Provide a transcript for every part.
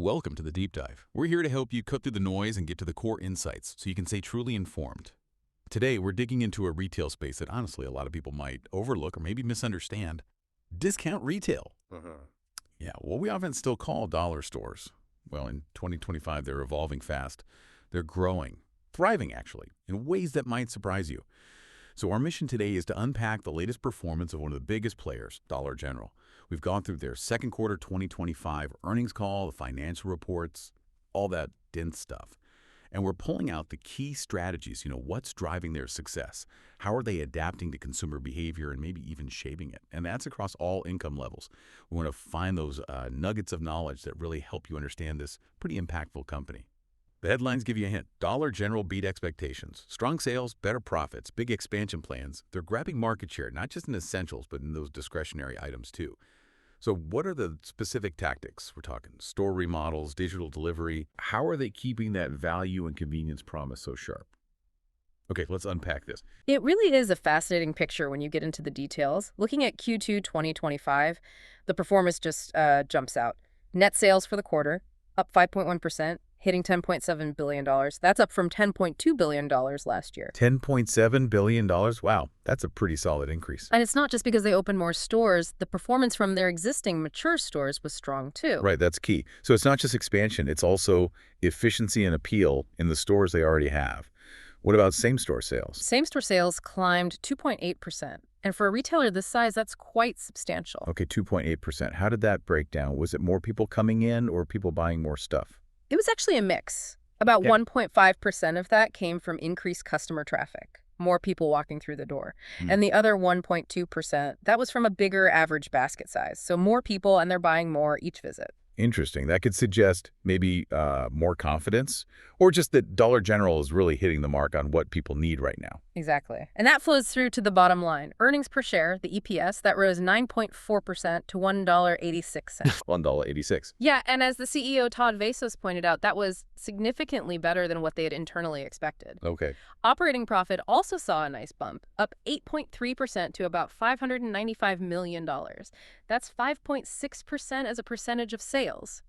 Welcome to the Deep Dive. We're here to help you cut through the noise and get to the core insights so you can stay truly informed. Today, we're digging into a retail space that honestly a lot of people might overlook or maybe misunderstand. Discount retail. Yeah, what we often still call dollar stores. Well, in 2025, they're evolving fast. They're growing, thriving actually, in ways that might surprise you. So our mission today is to unpack the latest performance of one of the biggest players, Dollar General. We've gone through their second quarter 2025 earnings call, the financial reports, all that dense stuff. And we're pulling out the key strategies, what's driving their success? How are they adapting to consumer behavior and maybe even shaping it? And that's across all income levels. We want to find those nuggets of knowledge that really help you understand this pretty impactful company. The headlines give you a hint. Dollar General beat expectations. Strong sales, better profits, big expansion plans. They're grabbing market share, not just in essentials, but in those discretionary items too. So what are the specific tactics? We're talking store remodels, digital delivery. How are they keeping that value and convenience promise so sharp? Okay, let's unpack this. It really is a fascinating picture when you get into the details. Looking at Q2 2025, the performance just jumps out. Net sales for the quarter, up 5.1%, hitting $10.7 billion. That's up from $10.2 billion last year. $10.7 billion? Wow, that's a pretty solid increase. And it's not just because they opened more stores. The performance from their existing mature stores was strong too. Right, that's key. So it's not just expansion, it's also efficiency and appeal in the stores they already have. What about same-store sales? Same-store sales climbed 2.8%. And for a retailer this size, that's quite substantial. Okay, 2.8%. How did that break down? Was it more people coming in or people buying more stuff? It was actually a mix. About 1.5% of that came from increased customer traffic, more people walking through the door. And the other 1.2%, that was from a bigger average basket size. So more people and they're buying more each visit. Interesting. That could suggest maybe more confidence or just that Dollar General is really hitting the mark on what people need right now. Exactly. And that flows through to the bottom line. Earnings per share, the EPS, that rose 9.4% to $1.86. $1.86. Yeah, and as the CEO Todd Vasos pointed out, that was significantly better than what they had internally expected. Okay. Operating profit also saw a nice bump, up 8.3% to about $595 million. That's 5.6% as a percentage of sales.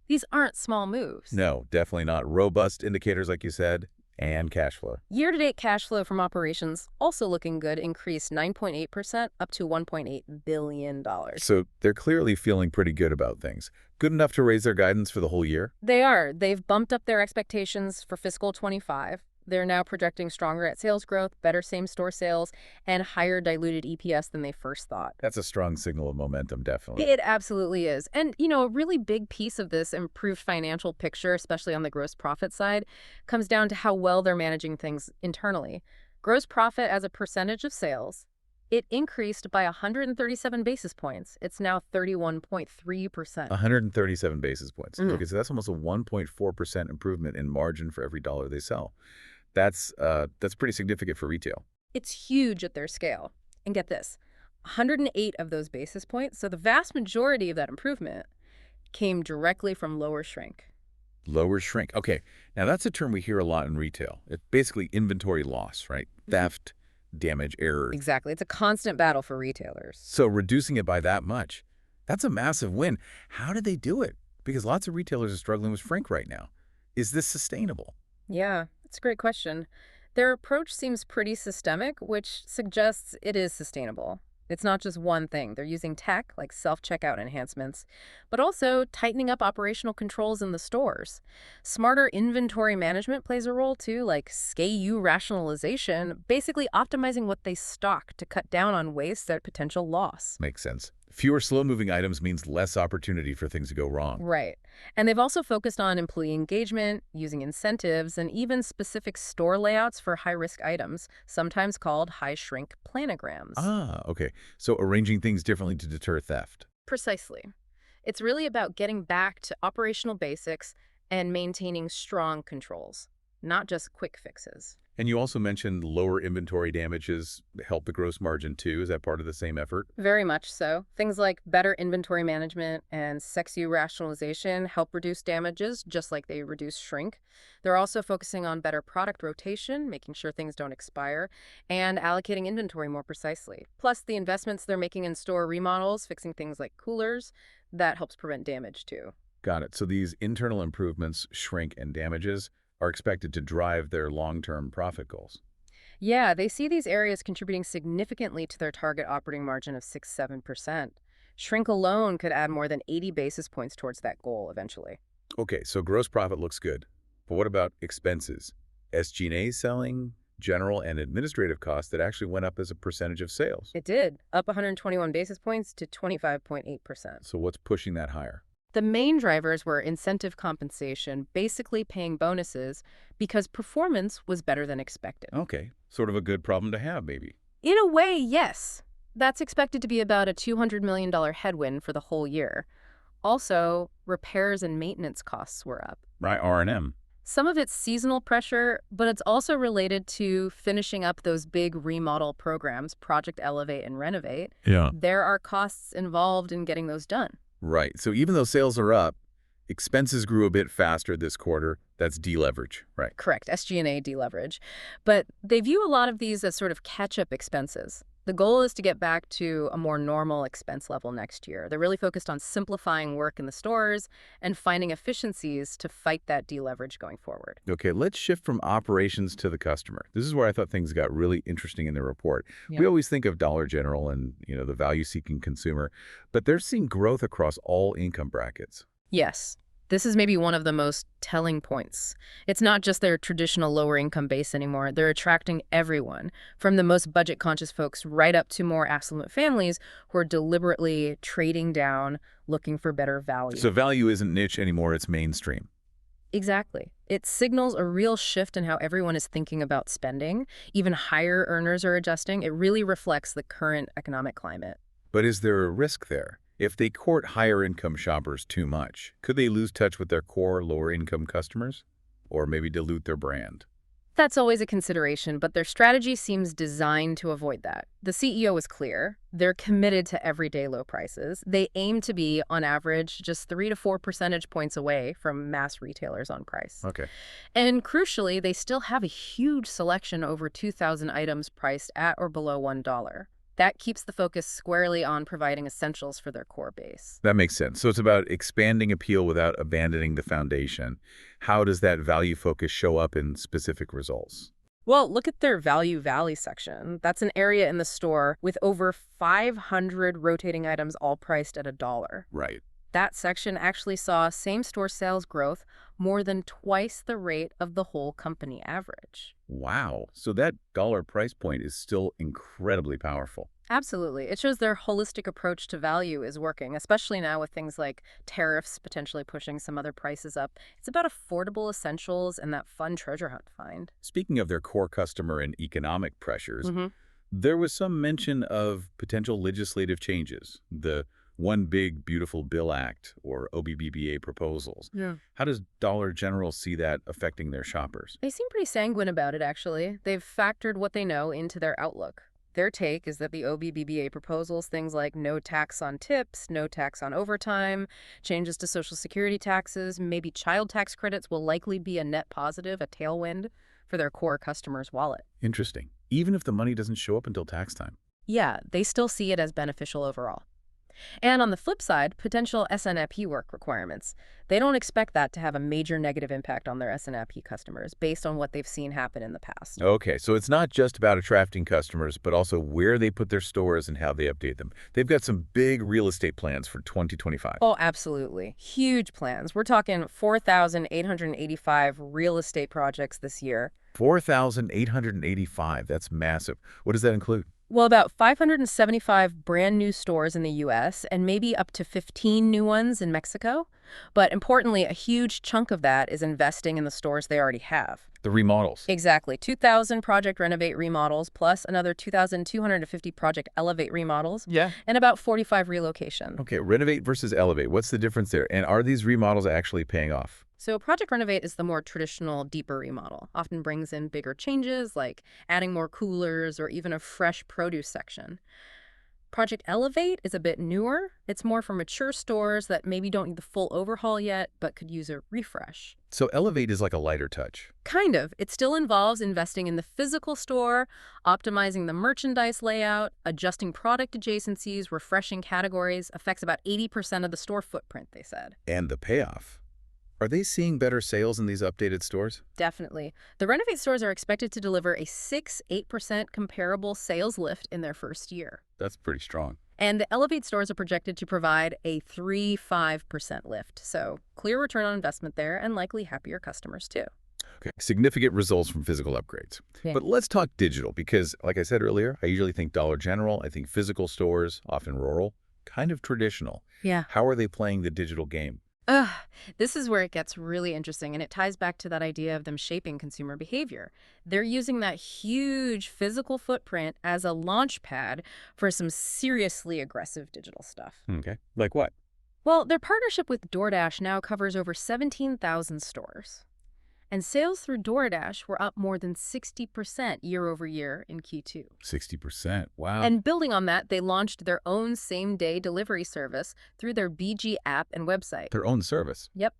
These aren't small moves. No, definitely not. Robust indicators, like you said, and cash flow. Year-to-date cash flow from operations, also looking good, increased 9.8% up to $1.8 billion. So they're clearly feeling pretty good about things. Good enough to raise their guidance for the whole year? They are. They've bumped up their expectations for fiscal 25. They're now projecting stronger at sales growth, better same-store sales, and higher diluted EPS than they first thought. That's a strong signal of momentum, definitely. It absolutely is. And, a really big piece of this improved financial picture, especially on the gross profit side, comes down to how well they're managing things internally. Gross profit as a percentage of sales, it increased by 137 basis points. It's now 31.3%. 137 basis points. Okay, so that's almost a 1.4% improvement in margin for every dollar they sell. That's pretty significant for retail. It's huge at their scale. And get this, 108 of those basis points, so the vast majority of that improvement, came directly from lower shrink. Lower shrink. Okay, now that's a term we hear a lot in retail. It's basically inventory loss, right? Theft, damage, errors. Exactly. It's a constant battle for retailers. So reducing it by that much, that's a massive win. How did they do it? Because lots of retailers are struggling with shrink right now. Is this sustainable? Yeah, that's a great question. Their approach seems pretty systemic, which suggests it is sustainable. It's not just one thing. They're using tech, like self-checkout enhancements, but also tightening up operational controls in the stores. Smarter inventory management plays a role too, like SKU rationalization, basically optimizing what they stock to cut down on waste or potential loss. Makes sense. Fewer slow-moving items means less opportunity for things to go wrong. Right. And they've also focused on employee engagement, using incentives, and even specific store layouts for high-risk items, sometimes called high-shrink planograms. Ah, okay. So arranging things differently to deter theft. Precisely. It's really about getting back to operational basics and maintaining strong controls, not just quick fixes. And you also mentioned lower inventory damages help the gross margin too. Is that part of the same effort? Very much so. Things like better inventory management and SKU rationalization help reduce damages, just like they reduce shrink. They're also focusing on better product rotation, making sure things don't expire, and allocating inventory more precisely. Plus, the investments they're making in store remodels, fixing things like coolers, that helps prevent damage too. Got it. So these internal improvements, shrink, and damages are expected to drive their long-term profit goals. Yeah, they see these areas contributing significantly to their target operating margin of 6–7%. Shrink alone could add more than 80 basis points towards that goal eventually. Okay, so gross profit looks good. But what about expenses? SG&A selling, general and administrative costs that actually went up as a percentage of sales. It did, up 121 basis points to 25.8%. So what's pushing that higher? The main drivers were incentive compensation, basically paying bonuses because performance was better than expected. Okay, sort of a good problem to have, maybe. In a way, yes. That's expected to be about a $200 million headwind for the whole year. Also, repairs and maintenance costs were up. Right, R&M. Some of it's seasonal pressure, but it's also related to finishing up those big remodel programs, Project Elevate and Renovate. Yeah. There are costs involved in getting those done. Right, so even though sales are up, expenses grew a bit faster this quarter. That's deleverage, right? Correct, SG&A deleverage. But they view a lot of these as sort of catch-up expenses. The goal is to get back to a more normal expense level next year. They're really focused on simplifying work in the stores and finding efficiencies to fight that deleverage going forward. Okay, let's shift from operations to the customer. This is where I thought things got really interesting in the report. Yeah. We always think of Dollar General and, the value-seeking consumer, but they're seeing growth across all income brackets. Yes, this is maybe one of the most telling points. It's not just their traditional lower income base anymore. They're attracting everyone, from the most budget conscious folks right up to more affluent families who are deliberately trading down, looking for better value. So value isn't niche anymore, it's mainstream. Exactly. It signals a real shift in how everyone is thinking about spending. Even higher earners are adjusting. It really reflects the current economic climate. But is there a risk there? If they court higher income shoppers too much, could they lose touch with their core lower income customers? Or maybe dilute their brand? That's always a consideration, but their strategy seems designed to avoid that. The CEO is clear. They're committed to everyday low prices. They aim to be, on average, just 3 to 4 percentage points away from mass retailers on price. Okay. And crucially, they still have a huge selection, over 2,000 items priced at or below $1. That keeps the focus squarely on providing essentials for their core base. That makes sense. So it's about expanding appeal without abandoning the foundation. How does that value focus show up in specific results? Well, look at their Value Valley section. That's an area in the store with over 500 rotating items all priced at $1. Right. That section actually saw same-store sales growth more than twice the rate of the whole company average. Wow. So that dollar price point is still incredibly powerful. Absolutely. It shows their holistic approach to value is working, especially now with things like tariffs potentially pushing some other prices up. It's about affordable essentials and that fun treasure hunt find. Speaking of their core customer and economic pressures, there was some mention of potential legislative changes, the One Big Beautiful Bill Act or OBBBA proposals. Yeah. How does Dollar General see that affecting their shoppers? They seem pretty sanguine about it, actually. They've factored what they know into their outlook. Their take is that the OBBBA proposals, things like no tax on tips, no tax on overtime, changes to Social Security taxes, maybe child tax credits, will likely be a net positive, a tailwind for their core customers' wallet. Interesting. Even if the money doesn't show up until tax time. Yeah, they still see it as beneficial overall. And on the flip side, potential SNAP work requirements. They don't expect that to have a major negative impact on their SNAP customers based on what they've seen happen in the past. Okay, so it's not just about attracting customers, but also where they put their stores and how they update them. They've got some big real estate plans for 2025. Oh, absolutely. Huge plans. We're talking 4,885 real estate projects this year. 4,885. That's massive. What does that include? Well, about 575 brand new stores in the U.S. and maybe up to 15 new ones in Mexico. But importantly, a huge chunk of that is investing in the stores they already have. The remodels. Exactly. 2,000 Project Renovate remodels, plus another 2,250 Project Elevate remodels. Yeah. And about 45 relocation. Okay, renovate versus elevate. What's the difference there? And are these remodels actually paying off? So Project Renovate is the more traditional, deeper remodel. Often brings in bigger changes like adding more coolers or even a fresh produce section. Project Elevate is a bit newer. It's more for mature stores that maybe don't need the full overhaul yet, but could use a refresh. So Elevate is like a lighter touch. Kind of. It still involves investing in the physical store, optimizing the merchandise layout, adjusting product adjacencies, refreshing categories, affects about 80% of the store footprint, they said. And the payoff. Are they seeing better sales in these updated stores? Definitely. The Renovate stores are expected to deliver a 6-8% comparable sales lift in their first year. That's pretty strong. And the Elevate stores are projected to provide a 3-5% lift. So clear return on investment there and likely happier customers too. Okay, significant results from physical upgrades. Yeah. But let's talk digital because, like I said earlier, I usually think Dollar General, I think physical stores, often rural, kind of traditional. Yeah. How are they playing the digital game? Ugh, this is where it gets really interesting, and it ties back to that idea of them shaping consumer behavior. They're using that huge physical footprint as a launch pad for some seriously aggressive digital stuff. Okay, like what? Well, their partnership with DoorDash now covers over 17,000 stores. And sales through DoorDash were up more than 60% year over year in Q2. 60%. Wow. And building on that, they launched their own same-day delivery service through their BG app and website. Their own service. Yep.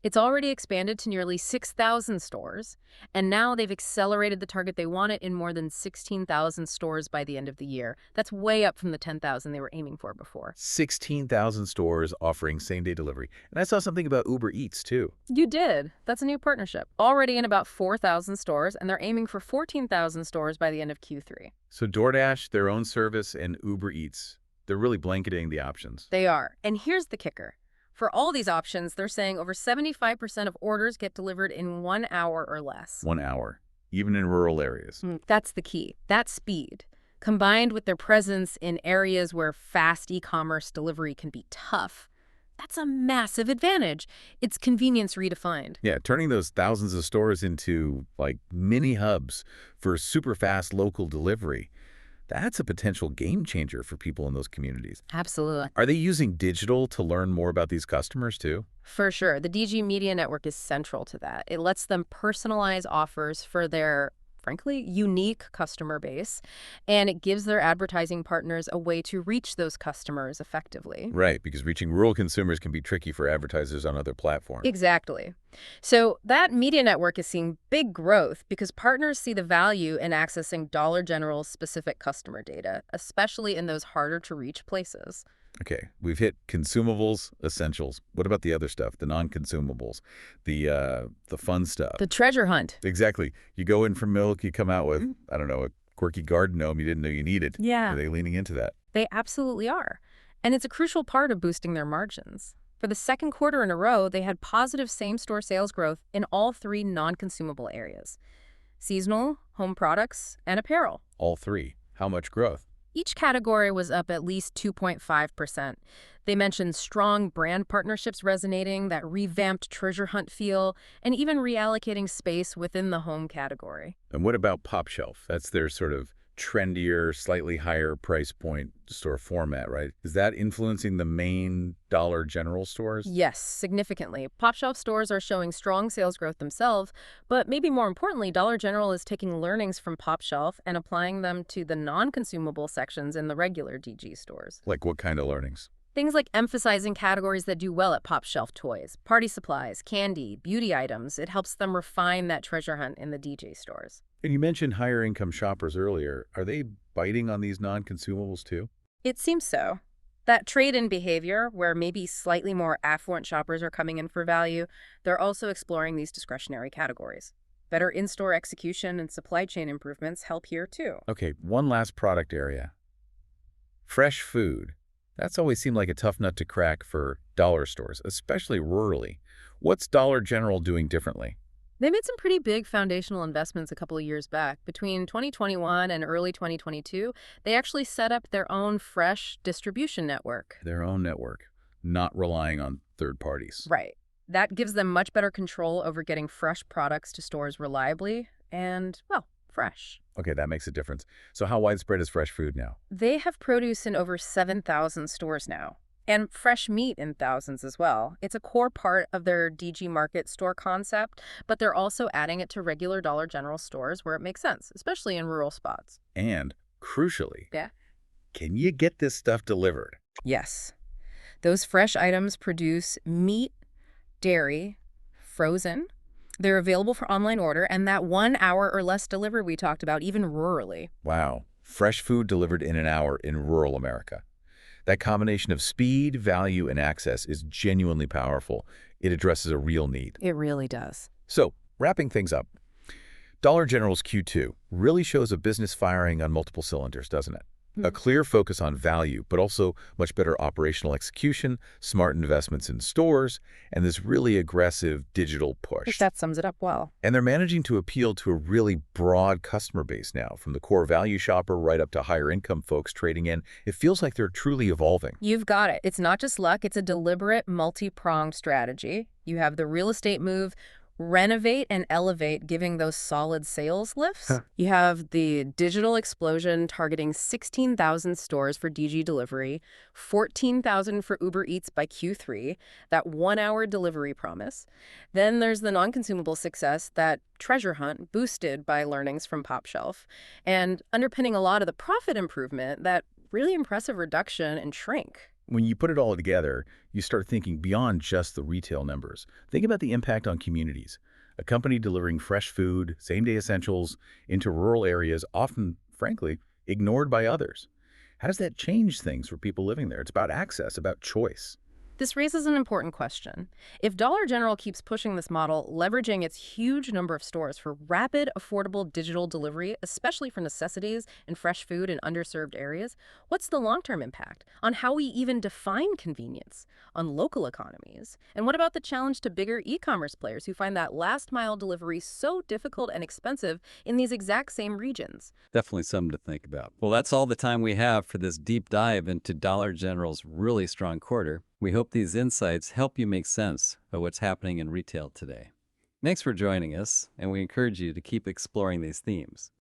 It's already expanded to nearly 6,000 stores, and now they've accelerated the target they wanted in more than 16,000 stores by the end of the year. That's way up from the 10,000 they were aiming for before. 16,000 stores offering same-day delivery. And I saw something about Uber Eats, too. You did. That's a new partnership. Already in about 4,000 stores, and they're aiming for 14,000 stores by the end of Q3. So DoorDash, their own service, and Uber Eats, they're really blanketing the options. They are. And here's the kicker. For all these options, they're saying over 75% of orders get delivered in 1 hour or less. 1 hour, even in rural areas. That's the key. That speed, combined with their presence in areas where fast e-commerce delivery can be tough, that's a massive advantage. It's convenience redefined. Yeah, turning those thousands of stores into, like, mini hubs for super fast local delivery. That's a potential game changer for people in those communities. Absolutely. Are they using digital to learn more about these customers, too? For sure. The DG Media Network is central to that. It lets them personalize offers for their, frankly, unique customer base, and it gives their advertising partners a way to reach those customers effectively. Right, because reaching rural consumers can be tricky for advertisers on other platforms. Exactly. So that media network is seeing big growth because partners see the value in accessing Dollar General's specific customer data, especially in those harder-to-reach places. Okay, we've hit consumables, essentials. What about the other stuff, the non-consumables, the fun stuff? The treasure hunt. Exactly. You go in for milk, you come out with, I don't know, a quirky garden gnome you didn't know you needed. Yeah. Are they leaning into that? They absolutely are. And it's a crucial part of boosting their margins. For the second quarter in a row, they had positive same-store sales growth in all 3 non-consumable areas: seasonal, home products, and apparel. All 3. How much growth? Each category was up at least 2.5%. They mentioned strong brand partnerships resonating, that revamped treasure hunt feel, and even reallocating space within the home category. And what about Pop Shelf? That's their sort of trendier, slightly higher price point store format, right? Is that influencing the main Dollar General stores? Yes, significantly. Pop-shelf stores are showing strong sales growth themselves, but maybe more importantly, Dollar General is taking learnings from Pop-shelf and applying them to the non-consumable sections in the regular DG stores. Like what kind of learnings? Things like emphasizing categories that do well at Pop-shelf: toys, party supplies, candy, beauty items. It helps them refine that treasure hunt in the DJ stores. And you mentioned higher income shoppers earlier. Are they biting on these non-consumables too? It seems so. That trade-in behavior, where maybe slightly more affluent shoppers are coming in for value, they're also exploring these discretionary categories. Better in-store execution and supply chain improvements help here too. Okay, one last product area. Fresh food. That's always seemed like a tough nut to crack for dollar stores, especially rurally. What's Dollar General doing differently? They made some pretty big foundational investments a couple of years back. Between 2021 and early 2022, they actually set up their own fresh distribution network. Their own network, not relying on third parties. Right. That gives them much better control over getting fresh products to stores reliably and, well, fresh. Okay, that makes a difference. So how widespread is fresh food now? They have produce in over 7,000 stores now, and fresh meat in thousands as well. It's a core part of their DG Market store concept, but they're also adding it to regular Dollar General stores where it makes sense, especially in rural spots. And, crucially, Yeah. Can you get this stuff delivered? Yes. Those fresh items produce meat, dairy, frozen. They're available for online order, and that 1 hour or less delivery we talked about, even rurally. Wow. Fresh food delivered in an hour in rural America. That combination of speed, value, and access is genuinely powerful. It addresses a real need. It really does. So, wrapping things up, Dollar General's Q2 really shows a business firing on multiple cylinders, doesn't it? A clear focus on value, but also much better operational execution, smart investments in stores, and this really aggressive digital I think push. that sums it up well. And they're managing to appeal to a really broad customer base now, from the core value shopper right up to higher income folks trading in. It feels like they're truly evolving. You've got it. It's not just luck, it's a deliberate, multi-pronged strategy. You have the real estate move, renovate and elevate, giving those solid sales lifts. You have the digital explosion targeting 16,000 stores for DG delivery, 14,000 for Uber Eats by Q3, that 1 hour delivery promise. Then there's the non-consumable success, that treasure hunt boosted by learnings from Pop Shelf, and underpinning a lot of the profit improvement, that really impressive reduction in shrink. When you put it all together, you start thinking beyond just the retail numbers. Think about the impact on communities. A company delivering fresh food, same-day essentials into rural areas, often, frankly, ignored by others. How does that change things for people living there? It's about access, about choice. This raises an important question. If Dollar General keeps pushing this model, leveraging its huge number of stores for rapid, affordable digital delivery, especially for necessities and fresh food in underserved areas, what's the long-term impact on how we even define convenience, on local economies? And what about the challenge to bigger e-commerce players who find that last-mile delivery so difficult and expensive in these exact same regions? Definitely something to think about. Well, that's all the time we have for this deep dive into Dollar General's really strong quarter. We hope these insights help you make sense of what's happening in retail today. Thanks for joining us, and we encourage you to keep exploring these themes.